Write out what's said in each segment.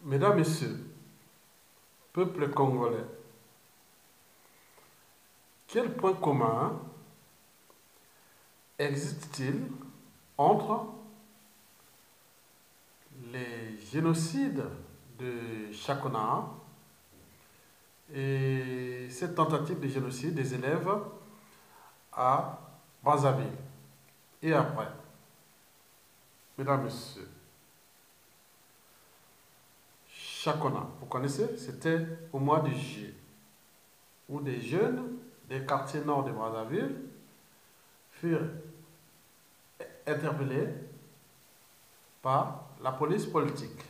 Mesdames, Messieurs, peuple congolais, quel point commun existe-t-il entre les génocides de Chakona et cette tentative de génocide des élèves à Brazzaville et après? Mesdames, Messieurs, Chakona, vous connaissez, c'était au mois de juillet, où des jeunes des quartiers nord de Brazzaville furent interpellés par la police politique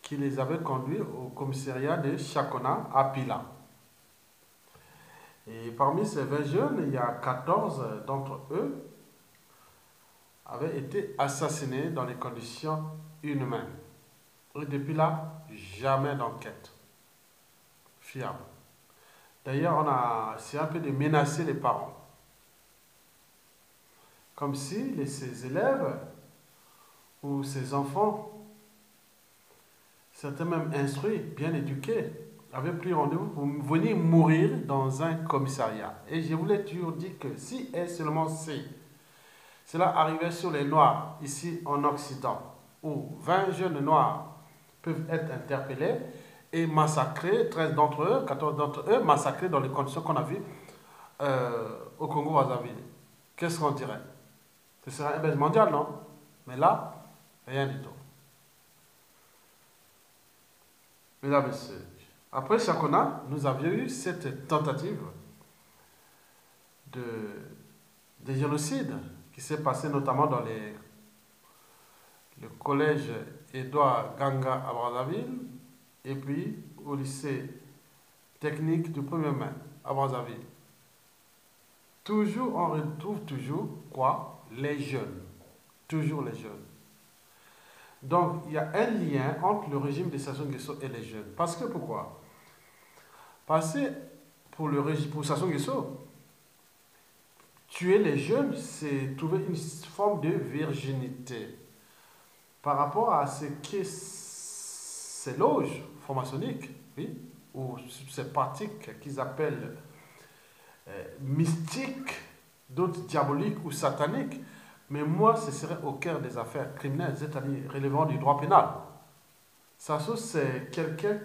qui les avait conduits au commissariat de Chakona à Pila. Et parmi ces 20 jeunes, il y a 14 d'entre eux avaient été assassinés dans des conditions inhumaines. Et depuis là, jamais d'enquête fiable. D'ailleurs, on a essayé un peu de menacer les parents. Comme si ces élèves ou ces enfants, certains même instruits, bien éduqués, avaient pris rendez-vous pour venir mourir dans un commissariat. Et je voulais toujours dire que si et seulement si cela arrivait sur les Noirs ici en Occident, où 20 jeunes Noirs peuvent être interpellés et massacrés, 13 d'entre eux, 14 d'entre eux massacrés dans les conditions qu'on a vues au Congo-Brazzaville, qu'est-ce qu'on dirait? Ce serait un baisse mondial, non? Mais là, rien du tout. Mesdames et Messieurs, après Chakona, nous avions eu cette tentative de génocide qui s'est passée notamment dans le collège Edouard Ganga à Brazzaville et puis au lycée technique du 1er mai à Brazzaville. Toujours, on retrouve toujours quoi? Les jeunes. Toujours les jeunes. Donc, il y a un lien entre le régime de Sassou Nguesso et les jeunes. Parce que pourquoi? Parce que pour Sassou Nguesso, tuer les jeunes, c'est trouver une forme de virginité. Par rapport à ce que ces loges franc-maçonniques, oui, ou ces pratiques qu'ils appellent mystiques, d'autres diaboliques ou sataniques, mais moi, ce serait au cœur des affaires criminelles, c'est-à-dire relevant du droit pénal. Sassou, c'est quelqu'un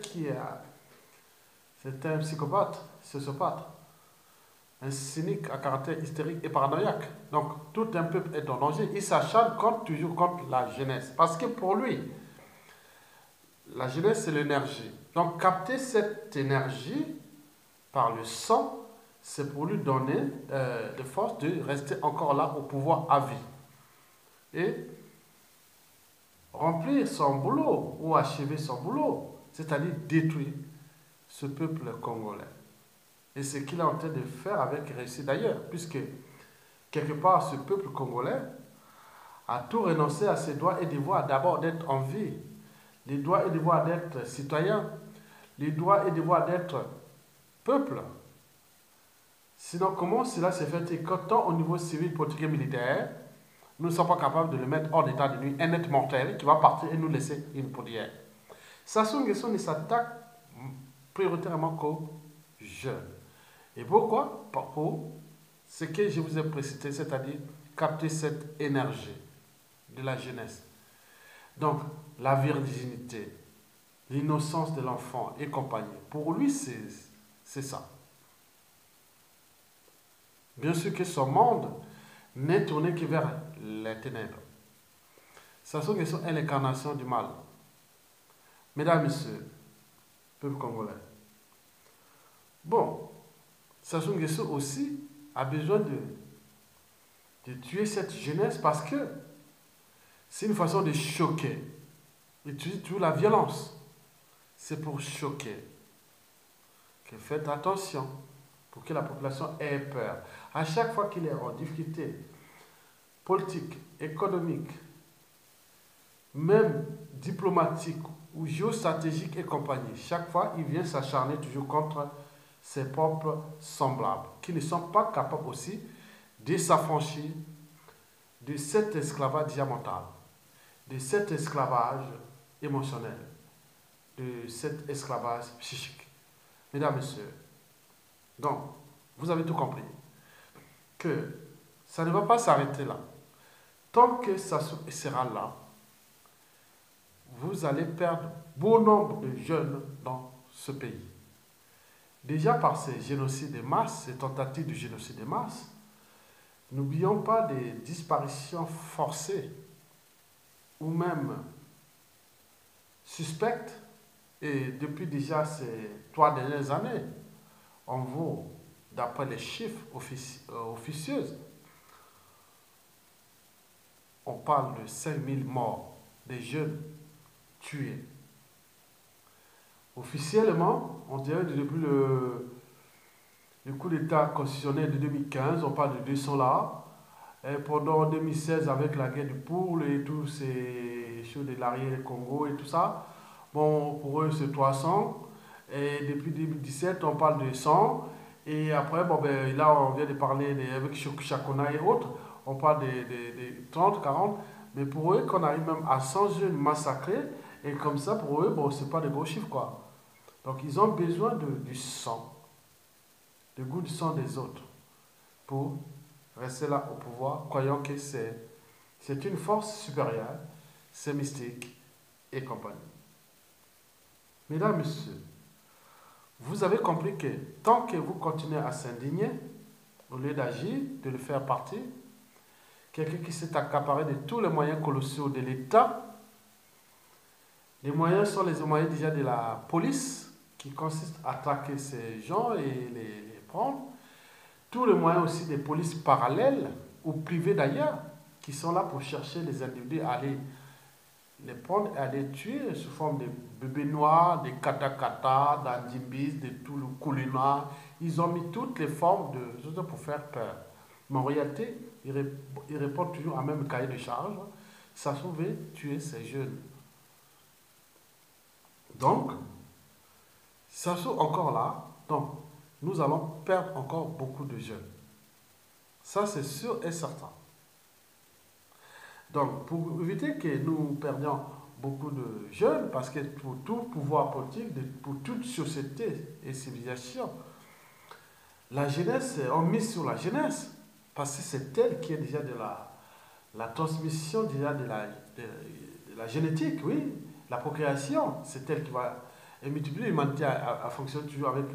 c'est un psychopathe, sociopathe, un cynique à caractère hystérique et paranoïaque. Donc, tout un peuple est en danger. Il s'acharne toujours contre la jeunesse. Parce que pour lui, la jeunesse, c'est l'énergie. Donc, capter cette énergie par le sang, c'est pour lui donner de force de rester encore là au pouvoir à vie. Et remplir son boulot ou achever son boulot, c'est-à-dire détruire ce peuple congolais. Et c'est ce qu'il est en train de faire avec réussite d'ailleurs, puisque quelque part ce peuple congolais a tout renoncé à ses droits et devoirs d'abord d'être en vie, les droits et devoirs d'être citoyen, les droits et devoirs d'être peuple. Sinon, comment cela se fait quand au niveau civil, politique et militaire, nous ne sommes pas capables de le mettre hors d'état de nuit, un être mortel qui va partir et nous laisser une poudrière. Sassou Nguesso ne s'attaque prioritairement qu'aux jeunes. Et pourquoi? Pour ce que je vous ai précisé, c'est-à-dire capter cette énergie de la jeunesse. Donc, la virginité, l'innocence de l'enfant et compagnie. Pour lui, c'est ça. Bien sûr que son monde n'est tourné que vers les ténèbres. Sassou Nguesso est l'incarnation du mal. Mesdames et Messieurs, peuple congolais. Bon, Sassou Nguesso aussi a besoin de tuer cette jeunesse parce que c'est une façon de choquer. Il utilise toujours la violence. C'est pour choquer. Que faites attention pour que la population ait peur. À chaque fois qu'il est en difficulté politique, économique, même diplomatique ou géostratégique et compagnie, chaque fois il vient s'acharner toujours contre ses propres semblables, qui ne sont pas capables aussi de s'affranchir de cet esclavage diamantal, de cet esclavage émotionnel. de cet esclavage psychique. Mesdames, Messieurs, donc, vous avez tout compris, que ça ne va pas s'arrêter là. Tant que ça sera là, vous allez perdre bon nombre de jeunes dans ce pays. Déjà par ces génocides de masse, ces tentatives de génocide de masse, n'oublions pas des disparitions forcées ou même suspectes. Et depuis déjà ces 3 dernières années, on vaut, d'après les chiffres officieux, on parle de 5000 morts, des jeunes tués. Officiellement, on dirait que depuis le coup d'État constitutionnel de 2015, on parle de 200 là. Et pendant 2016, avec la guerre du Poule et tous ces choses de l'arrière-Congo et tout ça, bon, pour eux, c'est 300. Et depuis 2017, on parle de 100. Et après, bon, ben, là, on vient de parler avec Chakona et autres, on parle de 30, 40. Mais pour eux, qu'on arrive même à 100 jeunes massacrés, et comme ça, pour eux, bon, c'est pas des gros chiffres, quoi. Donc, ils ont besoin du sang, du goût du sang des autres, pour rester là au pouvoir, croyant que c'est une force supérieure, c'est mystique et compagnie. Mesdames, Messieurs, vous avez compris que tant que vous continuez à s'indigner, au lieu d'agir, de le faire partie, quelqu'un qui s'est accaparé de tous les moyens colossaux de l'État, les moyens sont les moyens déjà de la police, qui consiste à traquer ces gens et les prendre. Tous les moyens aussi des polices parallèles, ou privées d'ailleurs, qui sont là pour chercher les individus, à aller les prendre et à les tuer sous forme de bébés noirs, de katakata, d'andimbis, de tout le colina. Ils ont mis toutes les formes pour faire peur. Mais en réalité, ils répondent toujours à même cahier de charge. Ça sauver, tuer ces jeunes. Donc, ça se trouve encore là. Donc, nous allons perdre encore beaucoup de jeunes. Ça, c'est sûr et certain. Donc, pour éviter que nous perdions beaucoup de jeunes, parce que pour tout pouvoir politique, pour toute société et civilisation, la jeunesse, on mise sur la jeunesse, parce que c'est elle qui est déjà de la transmission déjà de la génétique, oui, la procréation, c'est elle qui va multiplier l'humanité à fonctionner toujours avec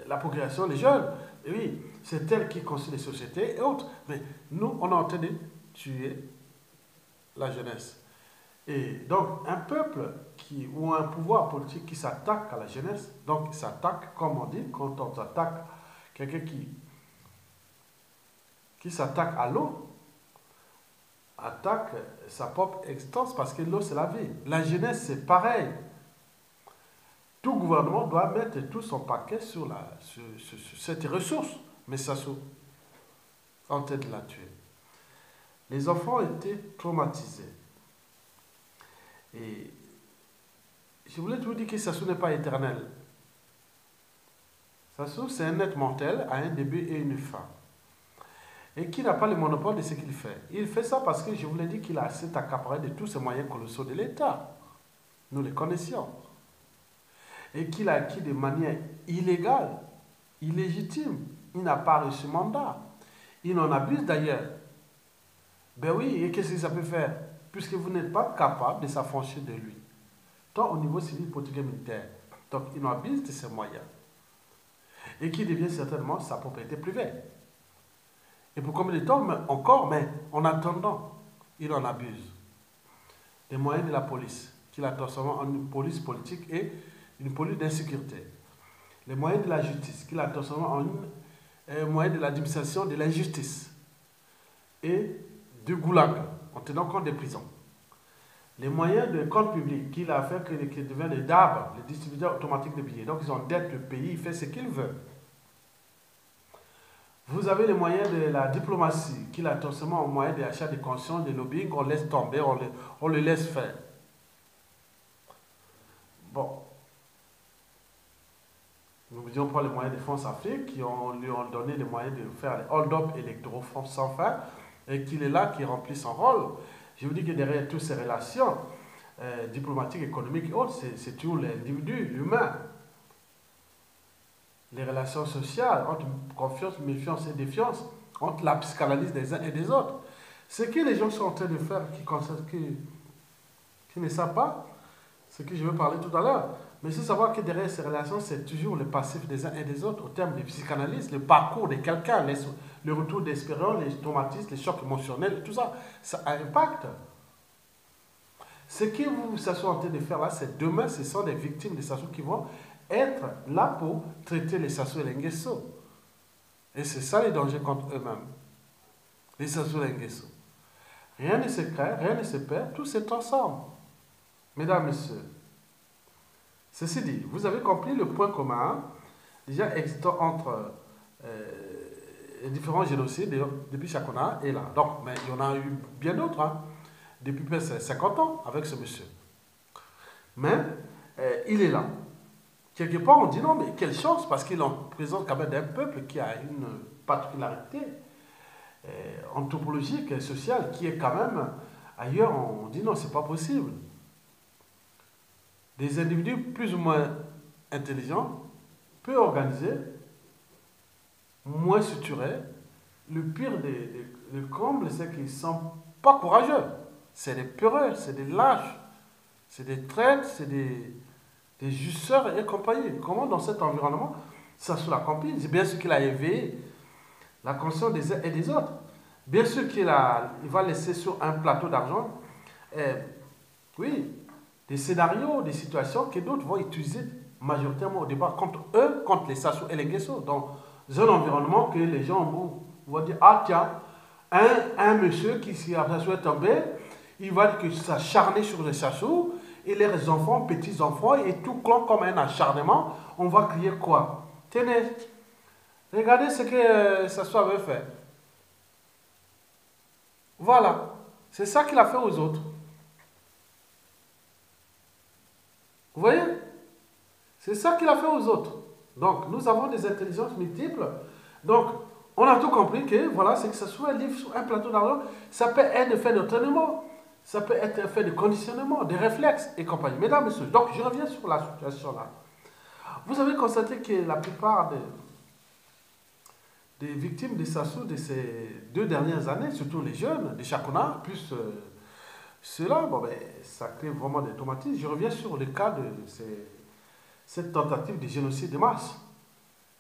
la procréation, les jeunes, et oui, c'est elle qui construit les sociétés et autres. Mais nous, on est en train de tuer la jeunesse. Et donc, un peuple ou un pouvoir politique qui s'attaque à la jeunesse, donc il s'attaque, comme on dit, quand on s'attaque quelqu'un qui s'attaque à l'eau, attaque sa propre existence, parce que l'eau, c'est la vie. La jeunesse, c'est pareil. Tout gouvernement doit mettre tout son paquet sur cette ressource, mais ça se en train de la tuer. Les enfants étaient traumatisés. Et je voulais vous dire que ça n'est pas éternel. Ça c'est un être mortel à un début et une fin. Et qui n'a pas le monopole de ce qu'il fait. Il fait ça parce que je vous l'ai dit qu'il a assez accaparé de tous ces moyens colossaux de l'État. Nous les connaissions. Et qu'il a acquis de manière illégale, illégitime. Il n'a pas reçu mandat. Il en abuse d'ailleurs. Ben oui, et qu'est-ce que ça peut faire? Puisque vous n'êtes pas capable de s'affranchir de lui. Tant au niveau civil, politique et militaire. Donc il en abuse de ses moyens. Et qui devient certainement sa propriété privée. Et pour combien de temps encore, mais en attendant, il en abuse. Les moyens de la police, qu'il a transformé en une police politique et une police d'insécurité. Les moyens de la justice, qu'il a transformé en un moyen de l'administration de l'injustice. Et du goulag, en tenant compte des prisons. Les moyens de compte public qu'il a fait qu'il devienne les DAB, les distributeurs automatiques de billets. Donc ils endettent le pays, il fait ce qu'il veut. Vous avez les moyens de la diplomatie, qu'il a transformé en moyen d'achat de conscience, de lobbying, on laisse tomber, on le laisse faire. Bon. Nous n'oublions pas les moyens de France Afrique qui lui ont donné les moyens de faire les hold-up électoraux sans fin et qu'il est là, qui remplit son rôle. Je vous dis que derrière toutes ces relations, diplomatiques, économiques et autres, c'est toujours l'individu, l'humain. Les relations sociales, entre confiance, méfiance et défiance, entre la psychanalyse des uns et des autres. Ce que les gens sont en train de faire, qui ne savent pas, ce que je vais parler tout à l'heure, mais il faut savoir que derrière ces relations, c'est toujours le passif des uns et des autres, au terme de psychanalyse, le parcours de quelqu'un, le retour d'expérience, les traumatismes, les chocs émotionnels, tout ça, ça impacte. Ce que vous êtes en train de faire là, c'est demain, ce sont des victimes de Sassou qui vont être là pour traiter les Sassou et les Nguesso. Et c'est ça les dangers contre eux-mêmes. Les Sassou et les Nguesso. Rien ne se crée, rien ne se perd, tout se transforme. Mesdames, Messieurs, ceci dit, vous avez compris le point commun déjà existant entre les différents génocides depuis Chakona et là. Donc, mais il y en a eu bien d'autres, hein, depuis presque 50 ans avec ce monsieur. Mais il est là. Quelque part, on dit non, mais quelle chance, parce qu'il représente quand même un peuple qui a une particularité anthropologique et sociale qui est quand même ailleurs. On dit non, c'est pas possible. Des individus plus ou moins intelligents, peu organisés, moins structurés. Le pire des combles, c'est qu'ils ne sont pas courageux. C'est des peureux, c'est des lâches, c'est des traîtres, c'est des justeurs et compagnie. Comment dans cet environnement, ça se l'accomplit? C'est bien sûr qu'il a éveillé la conscience des uns et des autres. Bien sûr qu'il va laisser sur un plateau d'argent, oui, des scénarios, des situations que d'autres vont utiliser majoritairement au départ contre eux, contre les Sassou et les Nguesso. Dans un environnement que les gens vont dire, ah tiens, un monsieur qui s'est tombé, il va dire que s'acharner sur les Sassou, et les enfants, petits-enfants, et tout comme un acharnement, on va crier quoi? Tenez, regardez ce que Sassou avait fait. Voilà, c'est ça qu'il a fait aux autres. Vous voyez? C'est ça qu'il a fait aux autres. Donc, nous avons des intelligences multiples. Donc, on a tout compris que, voilà, c'est que ça soit un livre sur un plateau d'argent, ça peut être un fait d'entraînement, ça peut être un fait de conditionnement, des réflexes et compagnie. Mesdames, Messieurs, donc je reviens sur la situation là. Vous avez constaté que la plupart des victimes de Sassou de ces 2 dernières années, surtout les jeunes, des Chakona, plus ceux-là, bon, ben, ça crée vraiment des traumatismes. Je reviens sur le cas de cette tentative de génocide de masse,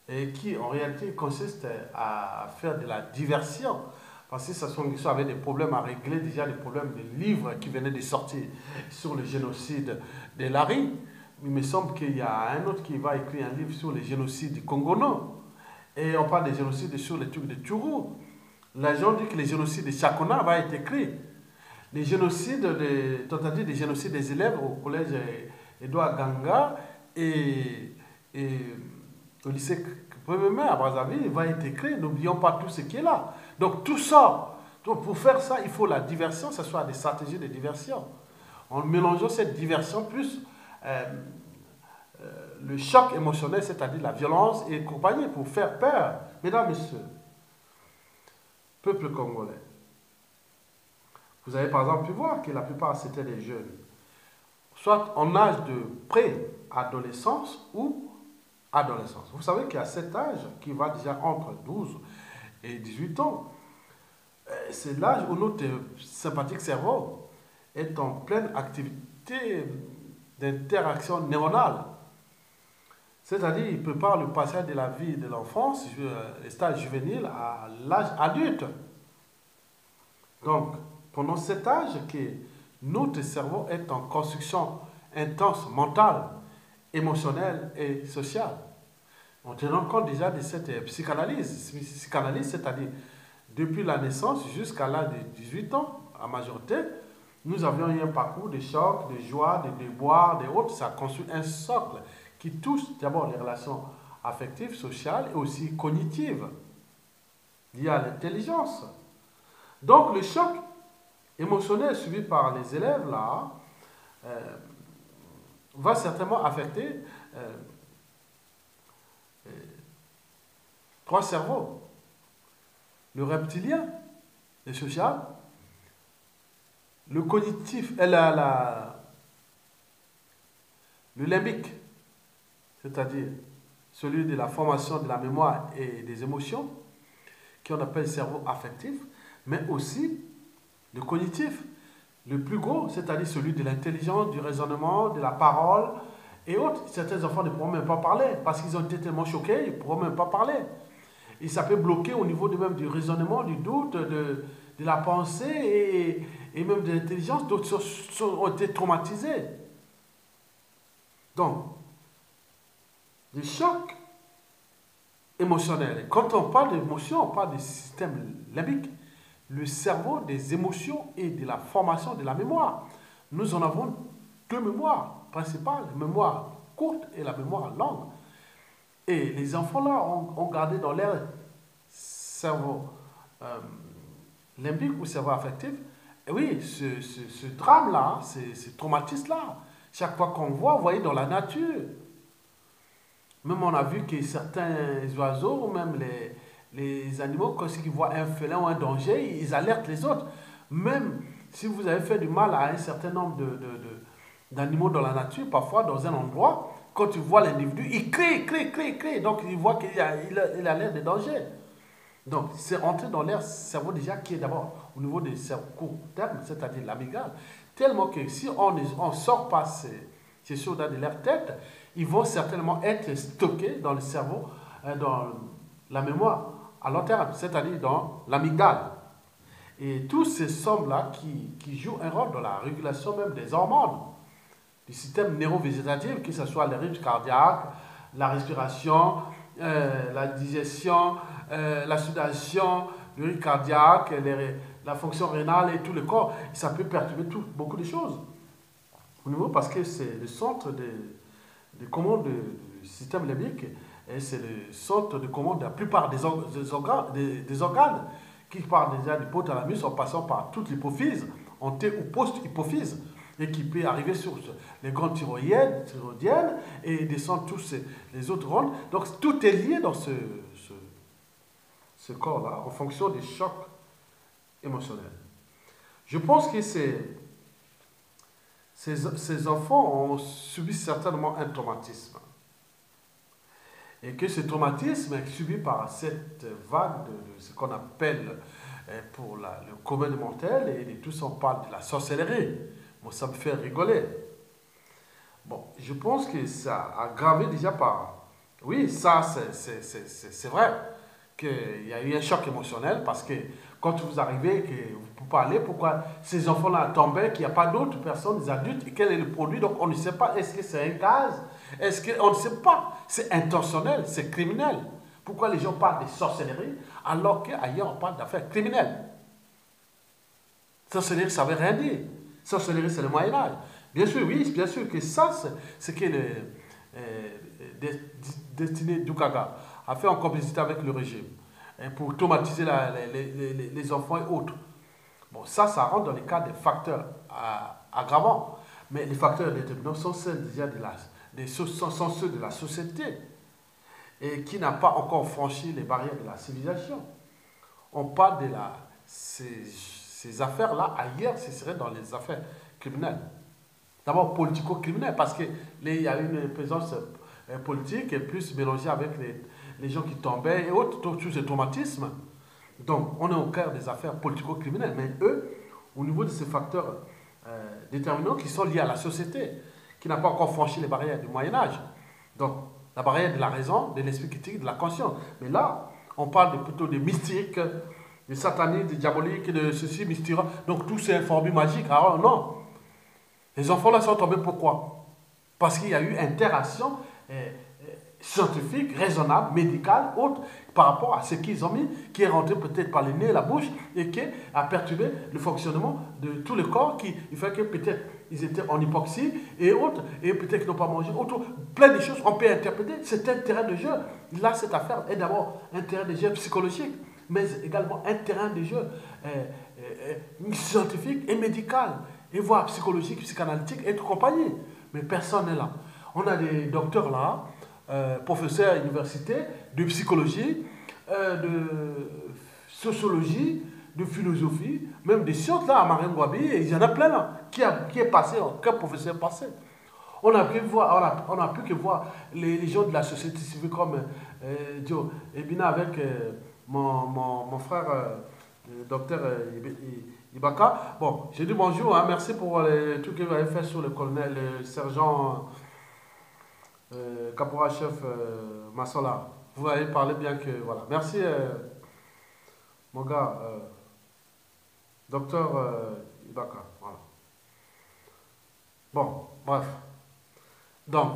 et qui en réalité consiste à faire de la diversion. Parce que Sassou Nguesso avait des problèmes à régler, déjà des problèmes de livres qui venaient de sortir sur le génocide de Lari. Il me semble qu'il y a un autre qui va écrire un livre sur les génocides du Congono. Et on parle des génocides sur les trucs de Tourou. Les gens disent que les génocides de Chakona va être écrit. Les génocides, tentatives de génocide des élèves au collège Edouard Ganga et au lycée 1er mai à Brazzaville va être écrit. N'oublions pas tout ce qui est là. Donc tout ça, donc pour faire ça, il faut la diversion, ce soit des stratégies de diversion. En mélangeant cette diversion plus le choc émotionnel, c'est-à-dire la violence et compagnie, pour faire peur. Mesdames, Messieurs, peuple congolais, vous avez par exemple pu voir que la plupart c'était des jeunes, soit en âge de pré-adolescence ou adolescence. Vous savez qu'il y a cet âge qui va déjà entre 12 et 18 ans. C'est l'âge où notre sympathique cerveau est en pleine activité d'interaction neuronale. C'est-à-dire, il prépare le passage de la vie de l'enfance, les stages juvéniles, à l'âge adulte. Donc, pendant cet âge que notre cerveau est en construction intense, mentale, émotionnelle et sociale. En tenant compte déjà de cette psychanalyse. Psychanalyse, c'est-à-dire, depuis la naissance jusqu'à l'âge de 18 ans, à majorité, nous avions eu un parcours de chocs, de joie, de déboires, de autres. Ça a construit un socle qui touche d'abord les relations affectives, sociales et aussi cognitives, liées à l'intelligence. Donc le choc émotionnel subi par les élèves là va certainement affecter 3 cerveaux. Le reptilien, le social, le cognitif, le limbique, c'est-à-dire celui de la formation de la mémoire et des émotions, qu'on appelle le cerveau affectif, mais aussi le cognitif, le plus gros, c'est-à-dire celui de l'intelligence, du raisonnement, de la parole et autres. Certains enfants ne pourront même pas parler parce qu'ils ont été tellement choqués, ils ne pourront même pas parler. Et ça peut bloquer au niveau même du raisonnement, du doute, de la pensée et même de l'intelligence. D'autres ont été traumatisés. Donc, des chocs émotionnels. Et quand on parle d'émotion, on parle du système limbique, le cerveau des émotions et de la formation de la mémoire. Nous en avons deux mémoires principales, la mémoire courte et la mémoire longue. Et les enfants là ont gardé dans leur cerveau limbique ou cerveau affectif, et oui, ce drame-là, ce traumatisme-là, chaque fois qu'on voit, vous voyez, dans la nature, même on a vu que certains oiseaux, ou même les animaux, quand ils voient un félin ou un danger, ils alertent les autres. Même si vous avez fait du mal à un certain nombre d'animaux dans la nature, parfois dans un endroit, quand tu vois l'individu, il crie, crie, crie, crie. Donc il voit qu'il a l'air de danger. Donc c'est rentré dans leur cerveau déjà qui est d'abord au niveau des cerveaux court terme, c'est-à-dire l'amygdale. Tellement que si on ne sort pas ces choses-là de leur tête, ils vont certainement être stockés dans le cerveau, dans la mémoire à long terme, c'est-à-dire dans l'amygdale. Et tous ces sommes-là qui jouent un rôle dans la régulation même des hormones, du système neurovégétatif, que ce soit le rythme cardiaque, la respiration, la digestion, la sudation, le rythme cardiaque, la fonction rénale et tout le corps. Ça peut perturber beaucoup de choses. Au niveau, parce que c'est le centre de commande du système limbique et c'est le centre de commande de la plupart des organes qui partent déjà du hypothalamus en passant par toute l'hypophyse, anté ou post-hypophyse, et qui peut arriver sur les glandes thyroïdiennes et descendre tous les autres glandes. Donc tout est lié dans ce corps-là en fonction des chocs émotionnels. Je pense que ces enfants ont subi certainement un traumatisme. Et que ce traumatisme est subi par cette vague de ce qu'on appelle pour le commun des mortels, et de tous on parle de la sorcellerie. Bon, ça me fait rigoler. Bon, je pense que ça a aggravé déjà par... Oui, ça, c'est vrai qu'il y a eu un choc émotionnel parce que quand vous arrivez, que vous parlez, pourquoi ces enfants-là tombaient, qu'il n'y a pas d'autres personnes, des adultes, et quel est le produit, donc on ne sait pas, est-ce que c'est un gaz, est-ce qu'on ne sait pas, c'est intentionnel, c'est criminel. Pourquoi les gens parlent de sorcellerie alors qu'ailleurs on parle d'affaires criminelles? Sorcellerie, ça ne veut rien dire. Sorcellerie, c'est le Moyen-Âge. Bien sûr, oui, bien sûr que ça, c'est ce que Destiné Doukaga a fait en complicité avec le régime pour traumatiser les enfants et autres. Bon, ça rentre dans les cas des facteurs aggravants. Mais les facteurs déterminants sont ceux déjà sont ceux de la société et qui n'a pas encore franchi les barrières de la civilisation. On parle de ces affaires-là ailleurs, ce serait dans les affaires criminelles. D'abord politico-criminelles, parce qu'il y a une présence politique et plus mélangée avec les gens qui tombaient et autres, tous ces traumatismes. Donc, on est au cœur des affaires politico-criminelles. Mais eux, au niveau de ces facteurs déterminants qui sont liés à la société, qui n'a pas encore franchi les barrières du Moyen-Âge. Donc, la barrière de la raison, de l'esprit critique, de la conscience. Mais là, on parle plutôt de mystique, de satanique, de diabolique, de ceci, mystique. Donc, tout c'est formule magique. Alors, non. Les enfants là sont tombés pourquoi? Parce qu'il y a eu interaction scientifique, raisonnable, médicale, autre, par rapport à ce qu'ils ont mis, qui est rentré peut-être par le nez et la bouche, et qui a perturbé le fonctionnement de tout le corps, il fait que peut-être ils étaient en hypoxie, et autres, et peut-être qu'ils n'ont pas mangé, autre, plein de choses, on peut interpréter, c'est un terrain de jeu. Là, cette affaire est d'abord un terrain de jeu psychologique, mais également un terrain de jeu scientifique et médical, et voire psychologique, psychanalytique, et compagnie. Mais personne n'est là. On a des docteurs là, professeurs à l'université, de psychologie, de sociologie, de philosophie, même des sciences là à Marine-Gwabi, et il y en a plein là, qui est passé, qu'un professeur passé. On a pu voir, on a pu que voir les gens de la société civile comme Joe et Bina avec mon frère docteur Ibaka. Bon, j'ai dit bonjour, hein, merci pour les trucs que vous avez fait sur le colonel, le sergent caporal-chef Massola. Vous avez parlé bien que, voilà. Merci, mon gars, docteur Ibaka. Voilà. Bon, bref. Donc,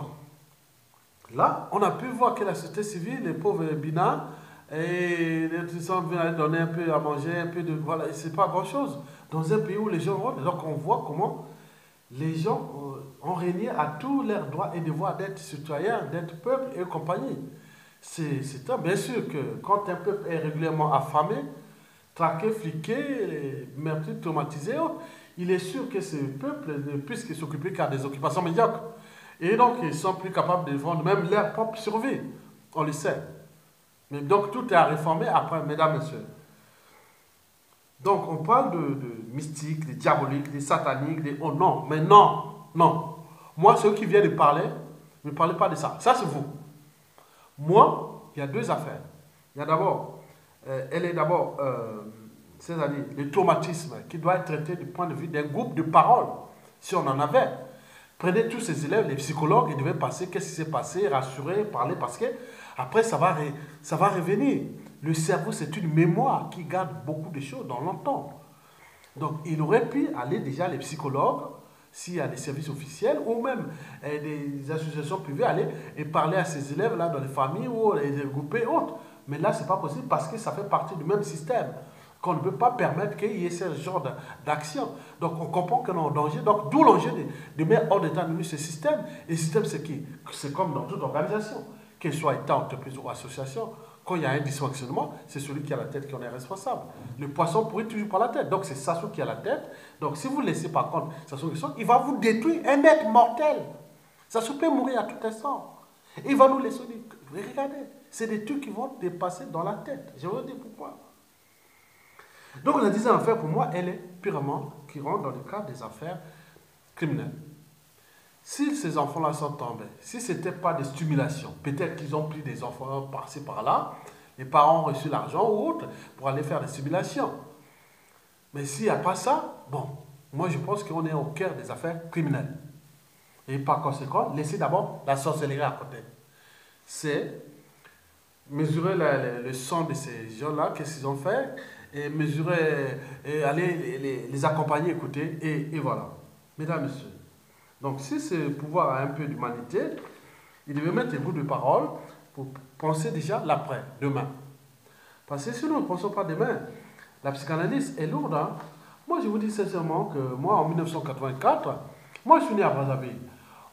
là, on a pu voir que la société civile, les pauvres Bina, et les gens viennent donner un peu à manger, un peu de... Voilà, c'est pas grand-chose. Dans un pays où les gens vont... Donc, on voit comment les gens ont régné à tous leurs droits et devoirs d'être citoyens, d'être peuple et compagnie. C'est bien sûr que quand un peuple est régulièrement affamé, traqué, fliqué, meurtri, traumatisé, il est sûr que ce peuple ne puisse s'occuper qu'à des occupations médiocres. Et donc, ils sont plus capables de défendre même leur propre survie. On le sait. Mais donc, tout est à réformer après, mesdames, messieurs. Donc, on parle de mystique, de diabolique, de satanique, de... Oh non, mais non, non. Moi, ceux qui viennent de parler, ne parlez pas de ça. Ça, c'est vous. Moi, il y a deux affaires. Il y a d'abord, elle est d'abord, c'est-à-dire le traumatisme qui doit être traité du point de vue d'un groupe de parole, si on en avait. Prenez tous ces élèves, les psychologues, ils devaient passer, qu'est-ce qui s'est passé, rassurer, parler, parce que après, ça va revenir. Le cerveau, c'est une mémoire qui garde beaucoup de choses dans longtemps. Donc, il aurait pu aller déjà, les psychologues, s'il y a des services officiels, ou même des associations privées, aller et parler à ces élèves-là dans les familles, ou les regrouper, autres. Mais là, ce n'est pas possible parce que ça fait partie du même système, qu'on ne peut pas permettre qu'il y ait ce genre d'action. Donc, on comprend qu'on est en danger. Donc, d'où l'enjeu de mettre hors d'état de nuire ce système. Et le système, c'est qui? C'est comme dans toute organisation, qu'elle soit État, entreprise ou association. Quand il y a un dysfonctionnement, c'est celui qui a la tête qui en est responsable. Le poisson pourrit toujours par la tête. Donc, c'est Sassou qui a la tête. Donc, si vous laissez par contre Sassou qui il va vous détruire, un être mortel. Sassou peut mourir à tout instant. Il va nous laisser. Regardez, c'est des trucs qui vont dépasser dans la tête. Je vais vous dire pourquoi. Donc, la deuxième affaire, pour moi, elle est purement qui rentre dans le cadre des affaires criminelles. Si ces enfants-là sont tombés, si ce n'était pas des stimulations, peut-être qu'ils ont pris des enfants par-ci, par-là, les parents ont reçu l'argent ou autre pour aller faire des stimulations. Mais s'il n'y a pas ça, bon, moi je pense qu'on est au cœur des affaires criminelles. Et par conséquent, laissez d'abord la sorcellerie à côté. C'est mesurer le sang de ces gens-là, qu'est-ce qu'ils ont fait, et mesurer, et aller les accompagner, écouter, et voilà. Mesdames, Messieurs. Donc, si ce pouvoir a un peu d'humanité, il devait mettre des bouts de parole pour penser déjà l'après, demain. Parce que si nous ne pensons pas demain, la psychanalyse est lourde. Hein? Moi, je vous dis sincèrement que moi, en 1984, moi, je suis né à Brazzaville.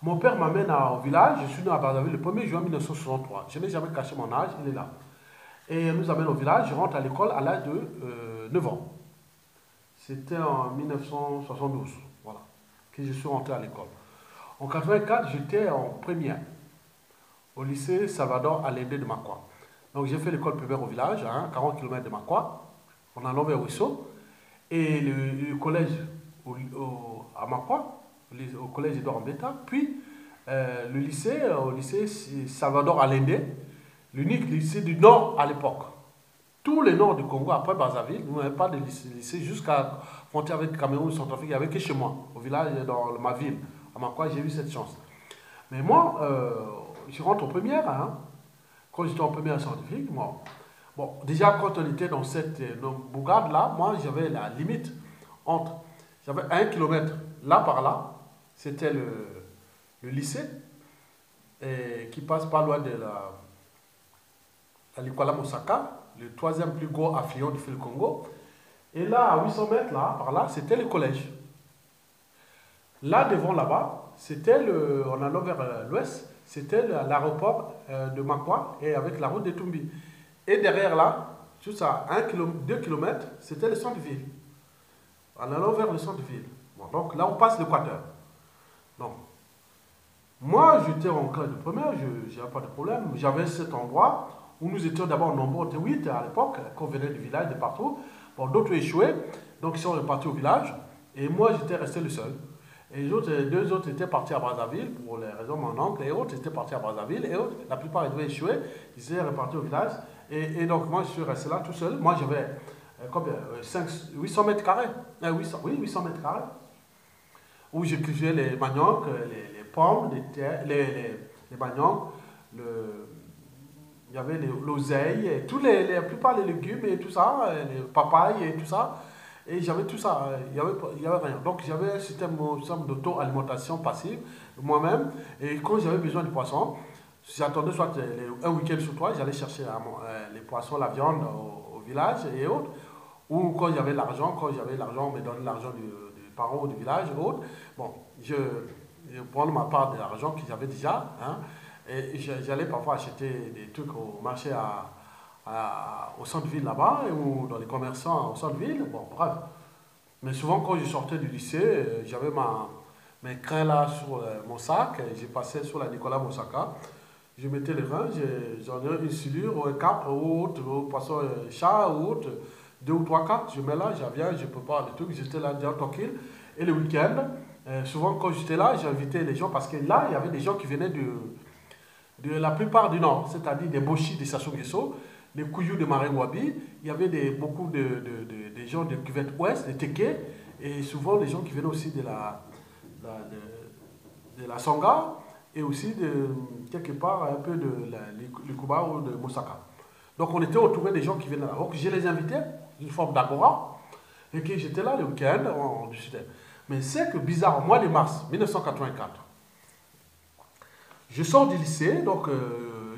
Mon père m'amène au village, je suis né à Brazzaville le 1er juin 1963. Je n'ai jamais caché mon âge, il est là. Et il nous amène au village, je rentre à l'école à l'âge de 9 ans. C'était en 1972, voilà, que je suis rentré à l'école. En 1984, j'étais en première, au lycée Salvador Allende de Makwa. Donc j'ai fait l'école primaire au village, hein, 40 km de Makwa, en allant vers Ouisso. Et le collège à Makwa, au collège Edouard Mbeta, puis le lycée, au lycée Salvador Allende, l'unique lycée du Nord à l'époque. Tous les Nord du Congo, après Brazzaville, nous n'avons pas de lycée jusqu'à frontière avec le Cameroun, le Centrafrique, il n'y avait que chez moi, au village, dans ma ville. À Makwa, j'ai eu cette chance. Mais moi, je rentre en première, hein. Quand j'étais en première scientifique, moi, bon, déjà quand on était dans cette bourgade-là, moi j'avais la limite entre, j'avais 1 kilomètre là par là, c'était le lycée, qui passe pas loin de la Likwala Mosaka, le troisième plus gros affluent du fleuve Congo. Et là, à 800 mètres, là, par là, c'était le collège. Là, devant là-bas, c'était en allant vers l'ouest, c'était l'aéroport de Makwa et avec la route de Tumbi. Et derrière là, juste à 2 km, c'était le centre-ville. En allant vers le centre-ville. Bon, donc là, on passe l'équateur. Donc, moi, j'étais en classe de première, je n'avais pas de problème. J'avais cet endroit où nous étions d'abord nombreux, 8 à l'époque, qu'on venait du village, de partout. Bon, d'autres échouaient, donc ils sont repartis au village. Et moi, j'étais resté le seul. Et les autres, deux autres étaient partis à Brazzaville pour les raisons de mon oncle, et autres étaient partis à Brazzaville, et autres, la plupart devaient échouer, ils étaient repartis au village. Et donc moi je suis resté là tout seul. Moi j'avais combien 800 mètres carrés. 800, oui, 800 mètres carrés. Où je cultivais les maniocs, les pommes, les maniocs, il y avait l'oseille, et la plupart des légumes et tout ça, les papayes et tout ça. Et j'avais tout ça, il y avait rien. Donc j'avais un système d'auto-alimentation passive, moi-même. Et quand j'avais besoin de poissons, j'attendais soit un week-end sur trois, j'allais chercher les poissons, la viande au village et autres. Ou quand j'avais l'argent, on me donnait l'argent du parent du village et autres. Bon, je prenais ma part de l'argent que j'avais déjà. Hein, et j'allais parfois acheter des trucs au marché au centre-ville là-bas, ou dans les commerçants au centre-ville. Bon, bref. Mais souvent, quand je sortais du lycée, j'avais mes crins là sur mon sac, et j'ai passé sur la Nicolas Moussaka. Je mettais les reins, j'en ai une silure, ou un cap, ou autre, ou poisson chat, ou autre, deux ou trois cartes, je mets là, je viens, je prépare le truc, j'étais là déjà tranquille. Et le week-end, souvent quand j'étais là, j'invitais les gens, parce que là, il y avait des gens qui venaient de la plupart du nord, c'est-à-dire des Bochis, des Sassou Nguesso, les Kouyou de Marengoabi, il y avait beaucoup de gens de cuvette ouest, des Téké, et souvent les gens qui venaient aussi de la Songa, et aussi quelque part un peu de Likuba ou de Moussaka. Donc on était entouré des gens qui venaient là. Donc je les invitais, une forme d'agora, et que j'étais là le week-end, on discutait. Mais c'est que bizarre, au mois de mars 1984, je sors du lycée, donc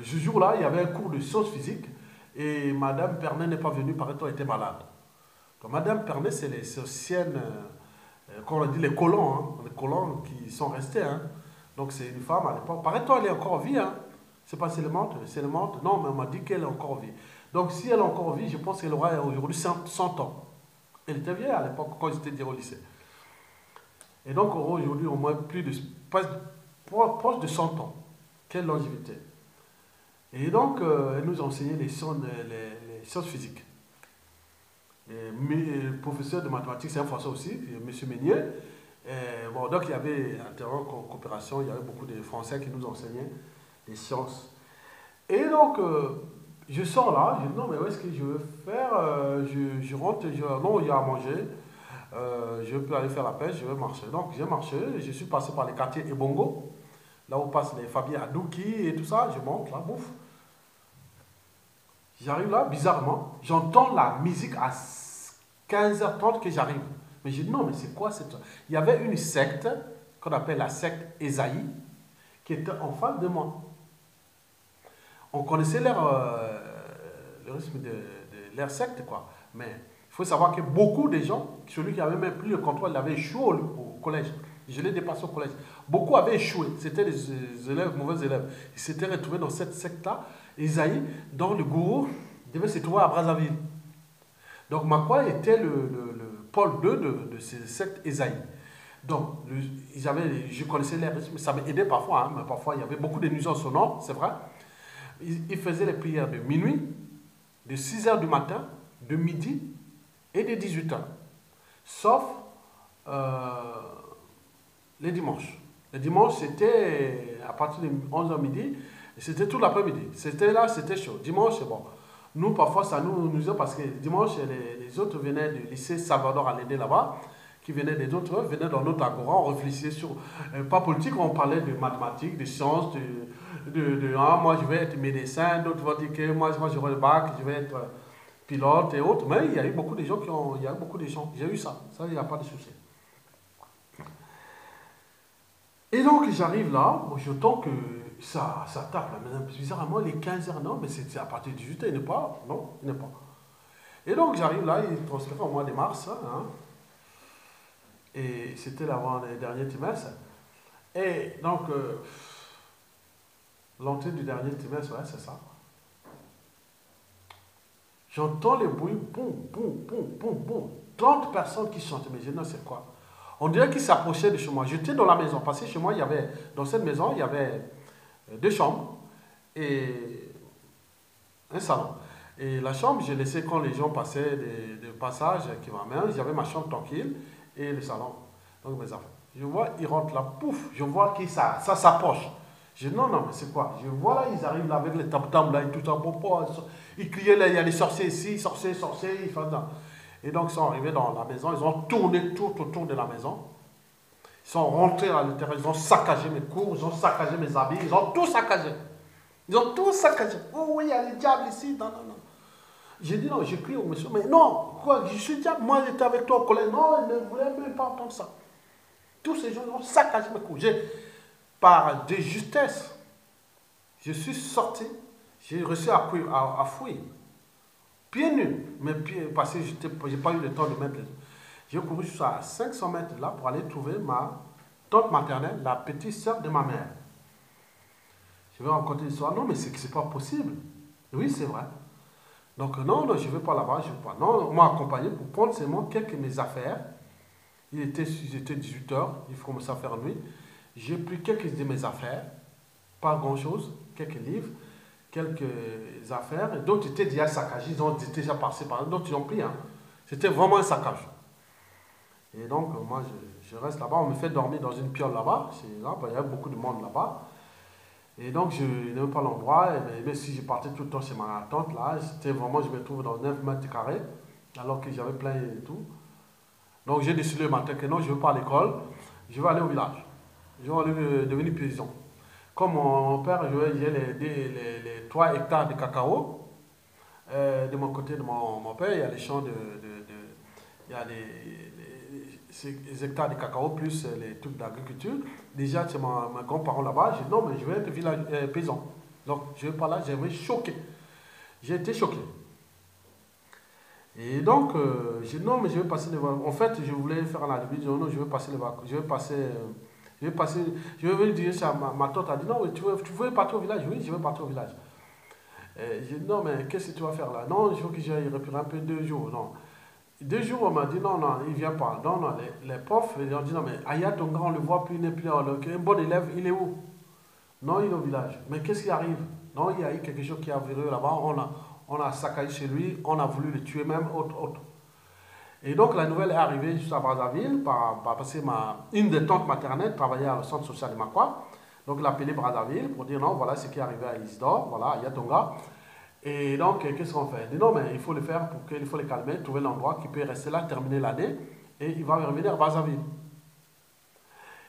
ce jour-là, il y avait un cours de sciences physiques, et Madame Pernet n'est pas venue, paraît-on, était malade. Donc Madame Pernet, c'est les anciennes, comme on dit, les colons qui sont restés. Hein. Donc c'est une femme à l'époque. Paraît-on, elle est encore en vie. Hein. C'est pas Célémente. Non, mais on m'a dit qu'elle est encore en vie. Donc si elle est encore en vie, je pense qu'elle aura aujourd'hui 100 ans. Elle était vieille à l'époque quand j'étais dire au lycée. Et donc aujourd'hui, au moins proche de 100 ans. Quelle longévité. Et donc, elle nous enseignait les sciences physiques. Le professeur de mathématiques, c'est un Français aussi, M. Meunier. Bon, donc il y avait un terrain en coopération, il y avait beaucoup de Français qui nous enseignaient les sciences. Et donc, je sors là, je dis non, mais où est-ce que je veux faire je rentre, non, il y a à manger, je peux aller faire la pêche, je vais marcher. Donc j'ai marché, je suis passé par les quartiers Ebongo, là où passent les Fabien Adouki et tout ça, je monte là, bouffe. J'arrive là, bizarrement, j'entends la musique à 15h30 que j'arrive. Mais je dis non, mais c'est quoi cette... Il y avait une secte, qu'on appelle la secte Esaïe, qui était en face de moi. On connaissait le rythme de leur secte, quoi. Mais il faut savoir que beaucoup de gens, celui qui avait même pris le contrôle, il avait échoué au collège. Je l'ai dépassé au collège. Beaucoup avaient échoué. C'était des élèves, mauvais élèves. Ils s'étaient retrouvés dans cette secte-là, Esaïe, dont le gourou devait se trouver à Brazzaville. Donc Makwa était le pôle 2 de ces sectes Esaïe. Donc, je connaissais les rythmes, ça m'aidait parfois, hein, mais parfois il y avait beaucoup de nuisances sonores, c'est vrai. Ils faisaient les prières de minuit, de 6h du matin, de midi et de 18h. Sauf les dimanches. Les dimanches, c'était à partir de 11h midi, et c'était tout l'après-midi. C'était chaud. Dimanche, c'est bon. Nous, parfois, ça nous nuisait parce que dimanche, les autres venaient du lycée Salvador Allende là-bas, qui venaient des autres, venaient dans notre agora, on réfléchissait sur, pas politique, on parlait de mathématiques, de sciences, moi je vais être médecin, d'autres vont dire que moi j'aurai le bac, je vais être pilote et autres, mais il y a eu beaucoup de gens j'ai eu ça, il n'y a pas de souci. Et donc j'arrive là, j'entends que ça tape là, mais bizarrement les 15h, non, mais c'est à partir de 18h, il n'est pas, non, il n'est pas. Et donc j'arrive là, il est transféré au mois de mars, hein, et c'était l'avant les derniers trimestres. Et donc, l'entrée du dernier trimestre, ouais, c'est ça. J'entends les bruits, boum, boum, boum, boum, boum. 30 personnes qui chantent, mais je ne sais quoi. On dirait qu'ils s'approchaient de chez moi. J'étais dans la maison, parce que chez moi, dans cette maison, il y avait 2 chambres et un salon. Et la chambre, j'ai laissé quand les gens passaient de passage qui m'amènent. J'avais ma chambre tranquille et le salon. Donc mes affaires. Je vois, ils rentrent là, pouf, je vois que ça s'approche. Je dis non, non, mais c'est quoi? Je vois là, ils arrivent là avec les tam-tams là et tout ça. Ils criaient là, il y a des sorciers ici, sorciers, sorciers, ils font ça. Et donc, ils sont arrivés dans la maison, ils ont tourné tout autour de la maison. Ils sont rentrés à l'intérieur, ils ont saccagé mes cours, ils ont saccagé mes habits, ils ont tout saccagé. Ils ont tout saccagé. Oh oui, il y a les diables ici. Non, non, non. J'ai dit non, j'ai crié au monsieur, mais non, quoi, je suis diable, moi j'étais avec toi au collège. Non, il ne voulait même pas entendre ça. Tous ces gens ont saccagé mes cours. Par de justesse, je suis sorti, j'ai réussi à fouiller. Pieds nus, mais parce que je n'ai pas eu le temps de mettre les. J'ai couru jusqu'à 500 mètres là pour aller trouver ma tante maternelle, la petite sœur de ma mère. Je vais rencontrer l'histoire. Non, mais c'est pas possible. Oui, c'est vrai. Donc, non, non, je ne vais pas là-bas, je ne vais pas. Non, on m'a accompagné pour prendre seulement quelques de mes affaires. Il était 18 heures, il faut commencer à faire nuit. J'ai pris quelques de mes affaires, pas grand-chose, quelques livres, quelques affaires. Et d'autres étaient déjà saccagés, ils ont déjà passé par là. D'autres, ils ont pris. Hein. C'était vraiment un saccage. Et donc, moi, je reste là-bas. On me fait dormir dans une piole là-bas. Il y a beaucoup de monde là-bas. Et donc, je n'aime pas l'endroit. Mais si je partais tout le temps chez ma tante, là, c'était vraiment, je me trouve dans 9 mètres carrés, alors que j'avais plein et tout. Donc, j'ai décidé le matin que non, je ne veux pas à l'école, je vais aller au village. Je vais aller devenir paysan. Comme mon père, j'ai les 3 hectares de cacao. De mon côté de mon père, il y a les champs il y a les hectares de cacao plus les trucs d'agriculture. Déjà, c'est mes grands-parents là-bas. J'ai dit non, mais je vais être paysan. Donc, je ne vais pas là, j'ai été choqué. J'ai été choqué. Et donc, j'ai dit non, mais je vais passer les vacances. En fait, je voulais faire la début, non, je vais passer les vacances. Je vais venir dire ça. Ma tante a dit non, mais tu veux partir au village? Oui, je veux partir au village. J'ai dit non, mais qu'est-ce que tu vas faire là? Non, il faut que j'aille respirer un peu 2 jours. Non. 2 jours, on m'a dit non, non, il ne vient pas. Non, non, les profs, ils ont dit non, mais Aya Tonga, on ne le voit plus, il n'est plus là. Un bon élève, il est où? Non, il est au village. Mais qu'est-ce qui arrive? Non, il y a eu quelque chose qui a viré là-bas. On a saccagé chez lui, on a voulu le tuer même, autre. Et donc la nouvelle est arrivée juste à Brazzaville, parce que une des tantes maternelles travaillait au centre social de Makwa. Donc elle a appelé Brazzaville pour dire non, voilà ce qui est arrivé à Isidore, voilà, à Yatonga. Et donc, qu'est-ce qu'on fait? Il dit non, mais il faut le faire pour qu'il faut les calmer, trouver l'endroit qui peut rester là, terminer l'année, et il va revenir à Brazzaville.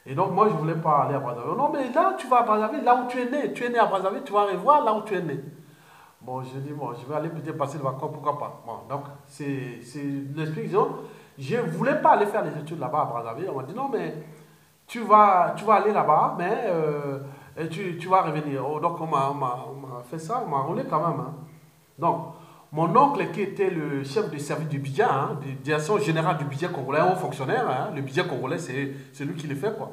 Et donc, moi, je ne voulais pas aller à Brazzaville. Non, mais là, tu vas à Brazzaville, là où tu es né à Brazzaville, tu vas revoir là où tu es né. Bon, je dis, bon, je vais aller peut-être passer les vacances, pourquoi pas. Bon, donc, c'est l'explication. Je ne voulais pas aller faire les études là-bas à Brazzaville. On m'a dit, non, mais tu vas aller là-bas, mais et tu vas revenir. Oh, donc, on m'a fait ça, on m'a roulé quand même. Hein. Donc, mon oncle qui était le chef du service du budget, hein, de direction générale du budget congolais, un haut fonctionnaire, hein, le budget congolais, c'est lui qui le fait, quoi.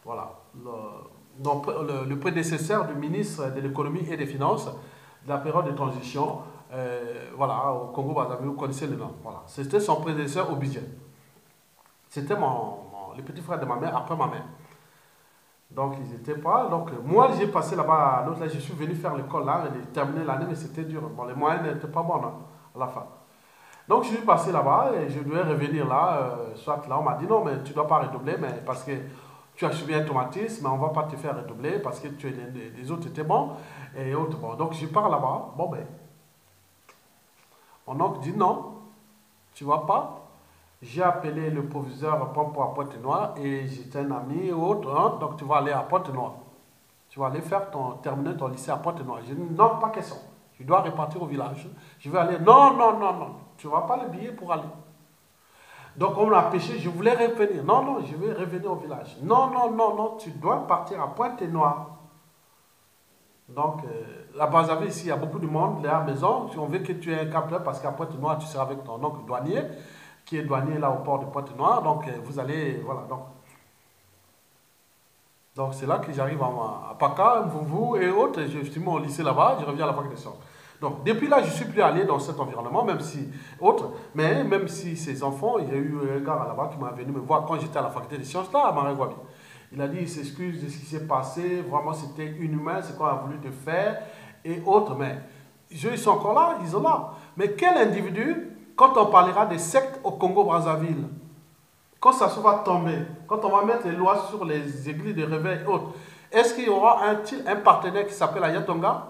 Voilà. Le prédécesseur du ministre de l'économie et des finances de la période de transition, voilà, au Congo-Brazzaville, vous connaissez le nom. Voilà. C'était son prédécesseur au budget. C'était le petit frère de ma mère, après ma mère. Donc, ils n'étaient pas. Donc, moi, j'ai passé là-bas, là, je suis venu faire l'école là, j'ai terminé l'année, mais c'était dur. Bon, les moyens n'étaient pas bons hein, à la fin. Donc, je suis passé là-bas et je devais revenir là. Soit là, on m'a dit non, mais tu ne dois pas redoubler, mais parce que tu as subi un traumatisme, mais on ne va pas te faire redoubler parce que les autres étaient bons et autres bons. Donc, je pars là-bas. Bon, ben, mon oncle dit non, tu ne vas pas. J'ai appelé le proviseur pour à Pointe-Noire et j'étais un ami et autre, hein, donc tu vas aller à Pointe-Noire. Tu vas aller terminer ton lycée à Pointe-Noire. J'ai dit non, pas question. Je dois repartir au village. Je vais aller. Non, non, non, non. Tu ne vas pas le billet pour aller. Donc on m'a empêché, je voulais revenir. Non, non, je vais revenir au village. Non, non, non, non, tu dois partir à Pointe-Noire. Donc, la Brazzaville, ici, il y a beaucoup de monde, à la maison. Si on veut que tu aies un cap là, parce qu'à Pointe-Noire, tu seras avec ton oncle douanier, qui est douanier là au port de Pointe-Noire. Donc, vous allez, voilà. Donc, c'est là que j'arrive à Paka, Mvumvu et autres. Je suis au lycée là-bas, je reviens à la fac des sciences. Donc, depuis là, je ne suis plus allé dans cet environnement, même si, même si ces enfants, il y a eu un gars là-bas qui m'a venu me voir quand j'étais à la faculté des sciences, là, à Marais-Gwabi. Il a dit, il s'excuse de ce qui s'est passé, vraiment c'était inhumain, ce qu'on a voulu te faire, et autres, mais ils sont encore là, ils sont là. Mais quel individu, quand on parlera des sectes au Congo-Brazzaville, quand ça se va tomber, quand on va mettre les lois sur les églises de réveil et autres, est-ce qu'il y aura un partenaire qui s'appelle Ayatonga?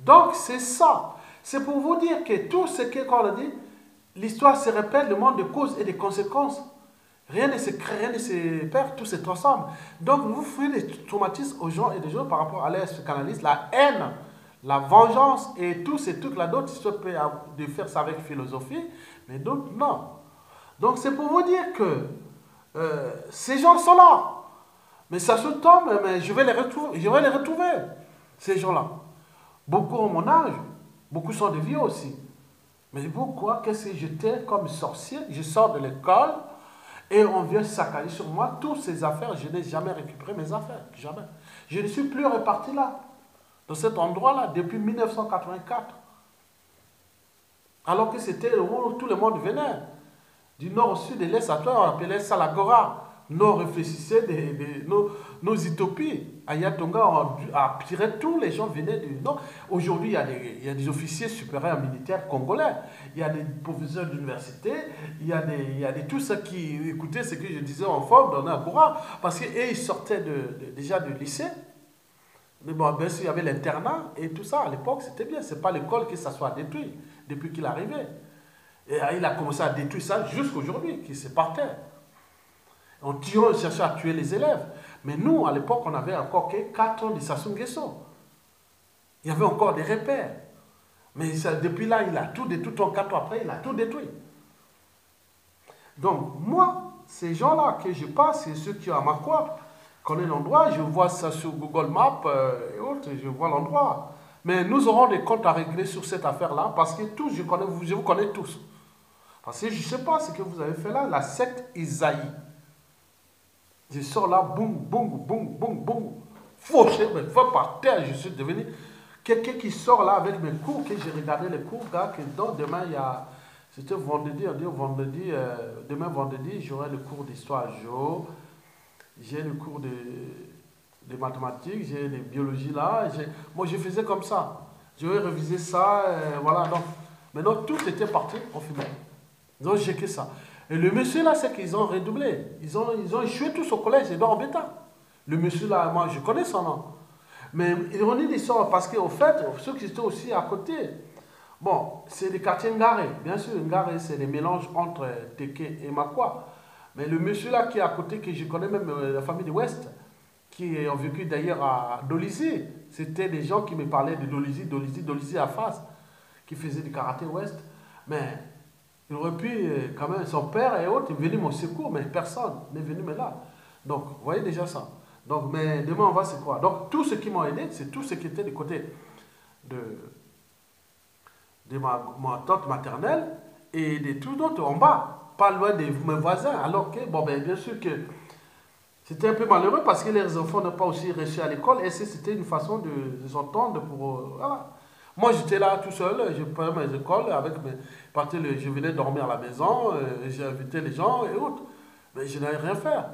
Donc c'est ça. C'est pour vous dire que tout ce qu'on a dit, l'histoire se répète, le monde de causes et des conséquences. Rien ne se crée, rien ne se perd, tout se transforme. Donc vous faites des traumatismes aux gens et des gens par rapport à l'air psychanalyste, la haine, la vengeance et tous ces trucs-là. D'autres se peuvent de faire ça avec philosophie, mais d'autres non. Donc c'est pour vous dire que ces gens sont là. Mais ça se tombe, mais je vais les retrouver, ces gens-là. Beaucoup ont mon âge, beaucoup sont des vieux aussi. Mais pourquoi? Qu'est-ce que j'étais comme sorcier? Je sors de l'école et on vient saccager sur moi toutes ces affaires. Je n'ai jamais récupéré mes affaires, jamais. Je ne suis plus reparti là, dans cet endroit-là, depuis 1984. Alors que c'était le monde où tout le monde venait. Du nord au sud, de l'est à toi, on appelait ça l'agora. Nous réfléchissions nos utopies. Ayatonga a tiré tous les gens venaient du nord. Aujourd'hui, il y a des officiers supérieurs militaires congolais. Il y a des professeurs d'université. Il y a tous ceux qui écoutaient ce que je disais en forme dans l'agora. Parce qu'ils sortaient déjà du lycée. Mais bon, bien sûr, il y avait l'internat et tout ça. À l'époque, c'était bien. Ce n'est pas l'école que ça soit détruit depuis qu'il est arrivé. Et il a commencé à détruire ça jusqu'aujourd'hui, qui se partait. On cherchait à tuer les élèves. Mais nous, à l'époque, on avait encore que 4 ans de Sassou Nguesso. Il y avait encore des repères. Mais ça, depuis là, il a tout détruit. 4 ans après, il a tout détruit. Donc, moi, ces gens-là que je passe, c'est ceux qui, à Makwa, connaissent l'endroit. Je vois ça sur Google Maps et autres. Je vois l'endroit. Mais nous aurons des comptes à régler sur cette affaire-là. Parce que tous, je vous connais tous. Parce que je ne sais pas ce que vous avez fait là. La secte Isaïe. Je sors là, boum, boum, boum, boum, boum, fauché, mais fois par terre, je suis devenu quelqu'un qui sort là avec mes cours, que j'ai regardé les cours, gars, que donc demain, c'était vendredi, on dit vendredi, demain vendredi, j'aurai le cours d'histoire géo, j'ai le cours de mathématiques, j'ai de biologie là, moi je faisais comme ça, je vais réviser ça, voilà, donc, maintenant tout était parti, on fumait, donc j'ai que ça. Et le monsieur là, c'est qu'ils ont redoublé. Ils ont échoué tous au collège, Edouard Beta. Le monsieur là, moi je connais son nom. Mais ironie d'histoire, parce qu'au fait, ceux qui étaient aussi à côté, bon, c'est des quartiers Ngaré. Bien sûr, Ngaré, c'est des mélanges entre Teke et Makwa. Mais le monsieur là qui est à côté, que je connais même la famille de West, qui ont vécu d'ailleurs à Dolisie, c'était des gens qui me parlaient de Dolisie à face, qui faisaient du karaté West. Mais il aurait pu, quand même, son père et autres, est venu mon secours, mais personne n'est venu me là. Donc, vous voyez déjà ça. Donc, mais demain, on va se croire. Donc, tous ceux qui m'ont aidé, c'est tous ceux qui étaient du côté de ma tante maternelle et de tous d'autres en bas, pas loin de mes voisins. Alors que, bon, ben, bien sûr que c'était un peu malheureux parce que les enfants n'ont pas aussi réussi à l'école et c'était une façon de s'entendre pour. Voilà. Moi, j'étais là tout seul, je prenais mes écoles, je venais dormir à la maison, j'ai invité les gens et autres. Mais je n'avais rien faire.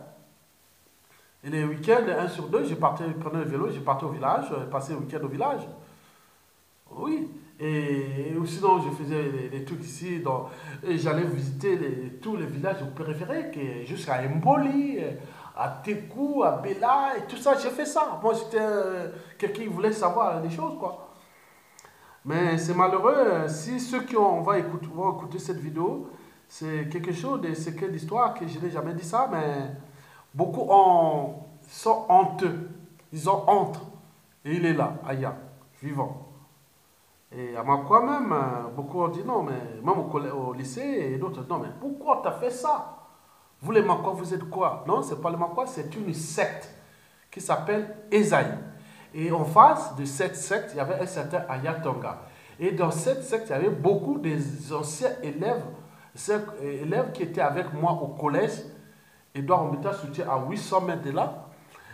Et les week-ends, 1 sur 2, je prenais le vélo, je partais au village, je passais le week-end au village. Oui. Et sinon, je faisais des trucs ici, et j'allais visiter tous les villages périphériques, jusqu'à Mboli, à Tekou, à Bela, et tout ça, j'ai fait ça. Moi, j'étais quelqu'un qui voulait savoir des choses, quoi. Mais c'est malheureux, si ceux qui vont écouter cette vidéo, c'est quelque chose de secret d'histoire que je n'ai jamais dit ça, mais beaucoup sont honteux. Ils ont honte. Et il est là, Aya, vivant. Et à Makwa même, beaucoup ont dit non, mais même au lycée, et d'autres, non, mais pourquoi tu as fait ça? Vous les Makwa, vous êtes quoi? Non, c'est pas les Makwa, c'est une secte qui s'appelle Esaïe. Et en face de cette secte, il y avait un certain Ayatonga. Et dans cette secte, il y avait beaucoup des anciens élèves qui étaient avec moi au collège. Edouard Ombeta soutient à 800 mètres de là.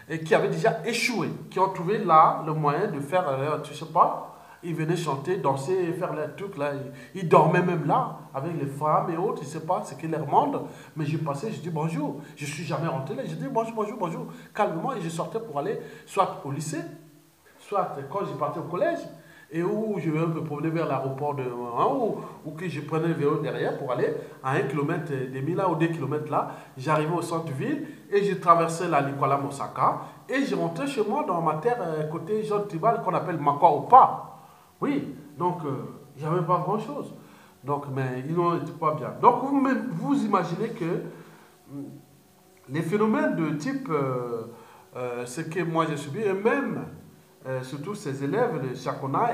Et qui avaient déjà échoué. Qui ont trouvé là le moyen de faire, tu sais pas, ils venaient chanter, danser, faire les trucs là. Ils dormaient même là, avec les femmes et autres, je ne sais pas ce qu'ils leur demandent. Mais j'ai passé, je dis bonjour. Je ne suis jamais rentré là. Je dis bonjour, bonjour, bonjour. Calmement, et je sortais pour aller soit au lycée, soit quand je partais au collège, et où je vais me promener vers l'aéroport de ou que je prenais le vélo derrière pour aller à 1 km demi là ou 2 km là. J'arrivais au centre-ville et je traversais la Nicolas Mosaka et je rentrais chez moi dans ma terre côté Jean Tibal qu'on appelle Makwa Opa. Oui, donc il n'y avait pas grand-chose. Donc, mais ils n'ont été pas bien. Donc, vous imaginez que les phénomènes de type ce que moi j'ai subi, et même surtout ces élèves de Chakona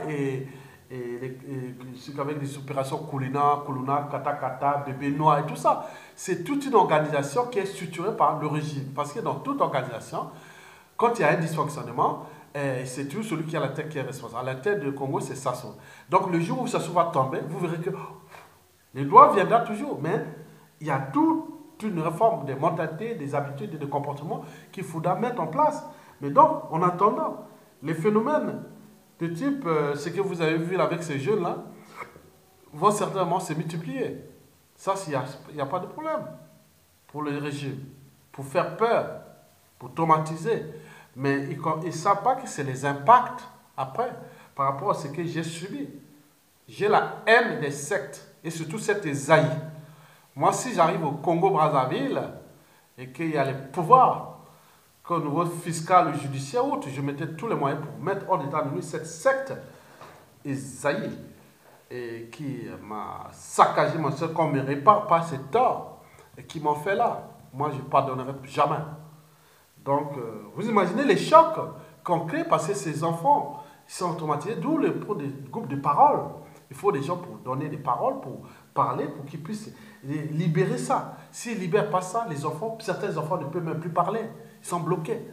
ceux avec des opérations Kuluna, Kata Kata, Bébé Noir et tout ça, c'est toute une organisation qui est structurée par le régime. Parce que dans toute organisation, quand il y a un dysfonctionnement, c'est toujours celui qui a la tête qui est responsable. À la tête du Congo, c'est Sassou. Donc le jour où Sassou va tomber, vous verrez que le droit viendra toujours, mais il y a toute une réforme des mentalités, des habitudes et des comportements qu'il faudra mettre en place. Mais donc, en attendant, les phénomènes de type ce que vous avez vu avec ces jeunes-là vont certainement se multiplier. Ça, il n'y a pas de problème pour le régime, pour faire peur, pour traumatiser. Mais ils ne savent pas que c'est les impacts après par rapport à ce que j'ai subi. J'ai la haine des sectes et surtout cette Esaïe. Moi, si j'arrive au Congo-Brazzaville et qu'il y a les pouvoirs, qu'au niveau fiscal ou judiciaire ou autre, je mettais tous les moyens pour mettre hors d'état de nuit cette secte Esaïe et qui m'a saccagé mon soeur, qu'on ne me répare pas ses torts et qui m'ont fait là. Moi, je ne pardonnerai jamais. Donc, vous imaginez les chocs qu'on crée parce que ces enfants sont traumatisés, d'où le pour des groupes de parole. Il faut des gens pour donner des paroles, pour parler, pour qu'ils puissent libérer ça. S'ils ne libèrent pas ça, les enfants, certains enfants ne peuvent même plus parler. Ils sont bloqués.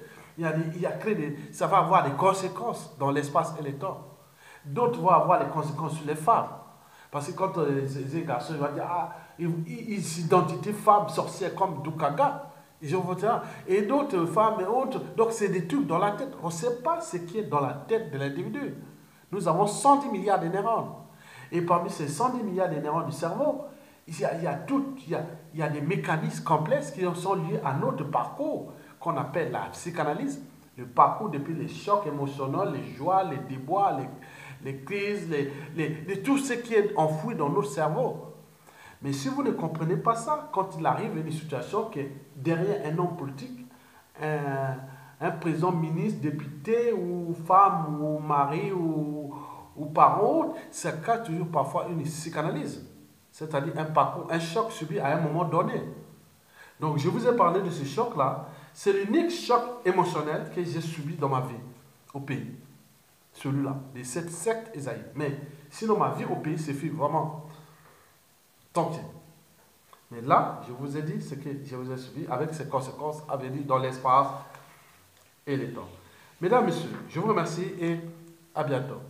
Ça va avoir des conséquences dans l'espace et le temps. D'autres vont avoir des conséquences sur les femmes. Parce que quand les garçons vont dire, ils s'identifient femmes sorcières comme Dukaga, et d'autres femmes et autres. Donc c'est des trucs dans la tête. On ne sait pas ce qui est dans la tête de l'individu. Nous avons 110 milliards de neurones. Et parmi ces 110 milliards de neurones du cerveau, il y a des mécanismes complexes qui sont liés à notre parcours, qu'on appelle la psychanalyse. Le parcours depuis les chocs émotionnels, les joies, les déboires, les crises, tout ce qui est enfoui dans notre cerveau. Mais si vous ne comprenez pas ça, quand il arrive une situation que derrière un homme politique, un président, ministre, député, ou femme, ou mari, ou parent, ça cache toujours parfois une psychanalyse. C'est-à-dire un parcours, un choc subi à un moment donné. Donc je vous ai parlé de ce choc-là. C'est l'unique choc émotionnel que j'ai subi dans ma vie au pays. Celui-là, de cette secte Esaïe. Mais sinon ma vie au pays se fait vraiment tranquille. Mais là, je vous ai dit ce que je vous ai subi avec ses conséquences à venir dans l'espace et le temps. Mesdames, Messieurs, je vous remercie et à bientôt.